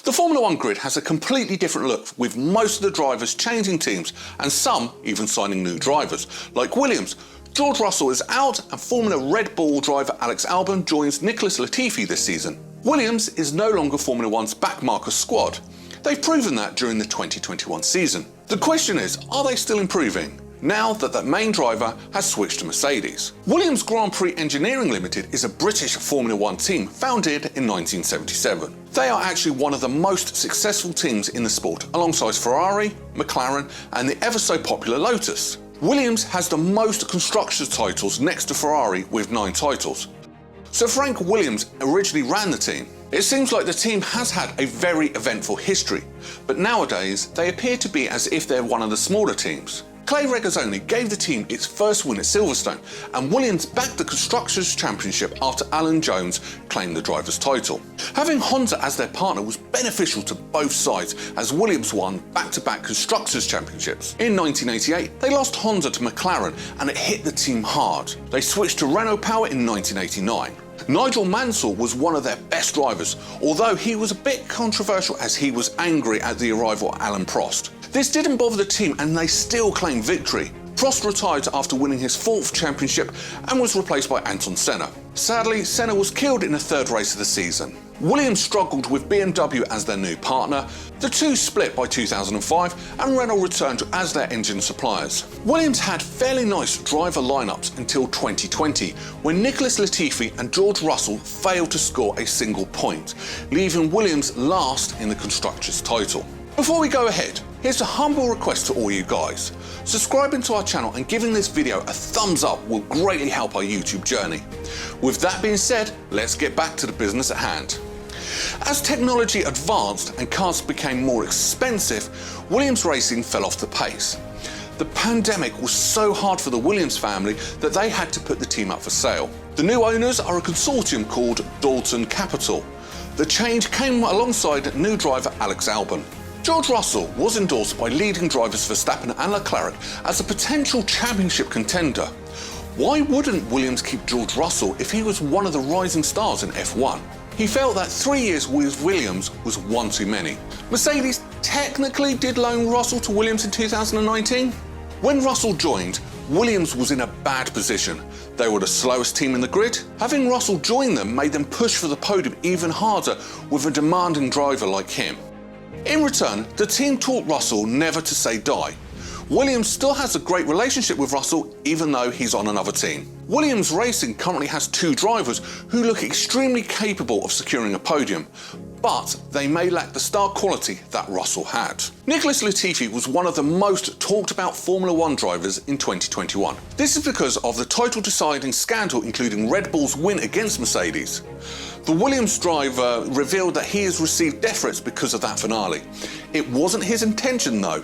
The Formula One grid has a completely different look, with most of the drivers changing teams and some even signing new drivers. Like Williams, George Russell is out and Formula Red Bull driver Alex Albon joins Nicholas Latifi this season. Williams is no longer Formula One's backmarker squad. They've proven that during the 2021 season. The question is, are they still improving now that the main driver has switched to Mercedes? Williams Grand Prix Engineering Limited is a British Formula One team founded in 1977. They are actually one of the most successful teams in the sport, alongside Ferrari, McLaren and the ever so popular Lotus. Williams has the most constructors titles next to Ferrari with 9 titles. So Frank Williams originally ran the team. It seems like the team has had a very eventful history, but nowadays they appear to be as if they're one of the smaller teams. Clay Regazzoni gave the team its first win at Silverstone, and Williams backed the Constructors' Championship after Alan Jones claimed the driver's title. Having Honda as their partner was beneficial to both sides, as Williams won back-to-back Constructors' Championships. In 1988, they lost Honda to McLaren, and it hit the team hard. They switched to Renault power in 1989. Nigel Mansell was one of their best drivers, although he was a bit controversial as he was angry at the arrival of Alain Prost. This didn't bother the team and they still claimed victory. Prost retired after winning his 4th championship and was replaced by Ayrton Senna. Sadly, Senna was killed in the 3rd race of the season. Williams struggled with BMW as their new partner. The two split by 2005 and Renault returned as their engine suppliers. Williams had fairly nice driver lineups until 2020, when Nicholas Latifi and George Russell failed to score a single point, leaving Williams last in the Constructors' title. Before we go ahead, here's a humble request to all you guys. Subscribing to our channel and giving this video a thumbs up will greatly help our YouTube journey. With that being said, let's get back to the business at hand. As technology advanced and cars became more expensive, Williams racing fell off the pace. The pandemic was so hard for the Williams family that they had to put the team up for sale. The new owners are a consortium called Dalton Capital. The change came alongside new driver Alex Albon. George Russell was endorsed by leading drivers Verstappen and Leclerc as a potential championship contender. Why wouldn't Williams keep George Russell if he was one of the rising stars in F1? He felt that 3 years with Williams was one too many. Mercedes technically did loan Russell to Williams in 2019. When Russell joined, Williams was in a bad position. They were the slowest team in the grid. Having Russell join them made them push for the podium even harder with a demanding driver like him. In return, the team taught Russell never to say die. Williams still has a great relationship with Russell even though he's on another team. Williams Racing currently has 2 drivers who look extremely capable of securing a podium, but they may lack the star quality that Russell had. Nicholas Latifi was one of the most talked about Formula One drivers in 2021. This is because of the title deciding scandal, including Red Bull's win against Mercedes. The Williams driver revealed that he has received death threats because of that finale. It wasn't his intention though.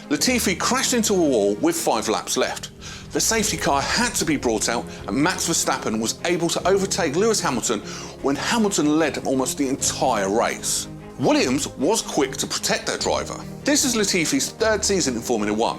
Latifi crashed into a wall with 5 laps left. The safety car had to be brought out and Max Verstappen was able to overtake Lewis Hamilton when Hamilton led almost the entire race. Williams was quick to protect their driver. This is Latifi's 3rd season in Formula One.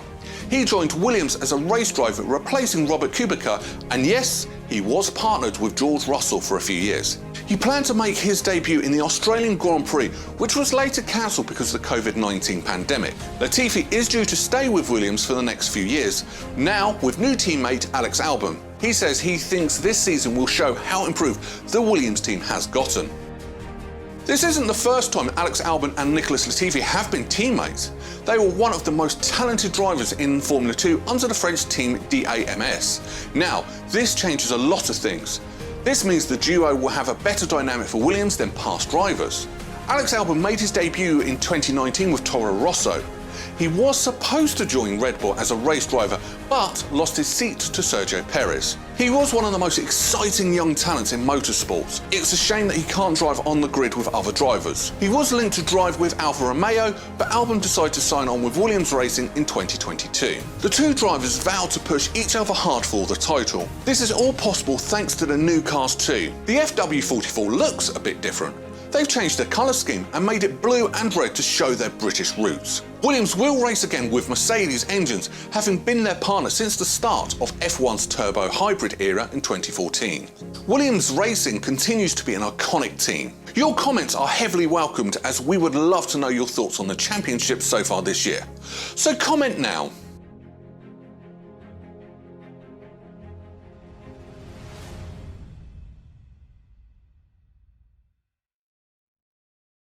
He joined Williams as a race driver, replacing Robert Kubica, and yes, he was partnered with George Russell for a few years. He planned to make his debut in the Australian Grand Prix, which was later cancelled because of the COVID-19 pandemic. Latifi is due to stay with Williams for the next few years, now with new teammate Alex Albon. He says he thinks this season will show how improved the Williams team has gotten. This isn't the first time Alex Albon and Nicholas Latifi have been teammates. They were one of the most talented drivers in Formula 2 under the French team DAMS. Now, this changes a lot of things. This means the duo will have a better dynamic for Williams than past drivers. Alex Albon made his debut in 2019 with Toro Rosso. He was supposed to join Red Bull as a race driver, but lost his seat to Sergio Perez. He was one of the most exciting young talents in motorsports. It's a shame that he can't drive on the grid with other drivers. He was linked to drive with Alfa Romeo, but Albon decided to sign on with Williams Racing in 2022. The 2 drivers vowed to push each other hard for the title. This is all possible thanks to the new cars too. The FW44 looks a bit different. They've changed their colour scheme and made it blue and red to show their British roots. Williams will race again with Mercedes engines, having been their partner since the start of F1's turbo hybrid era in 2014. Williams Racing continues to be an iconic team. Your comments are heavily welcomed as we would love to know your thoughts on the championship so far this year. So comment now.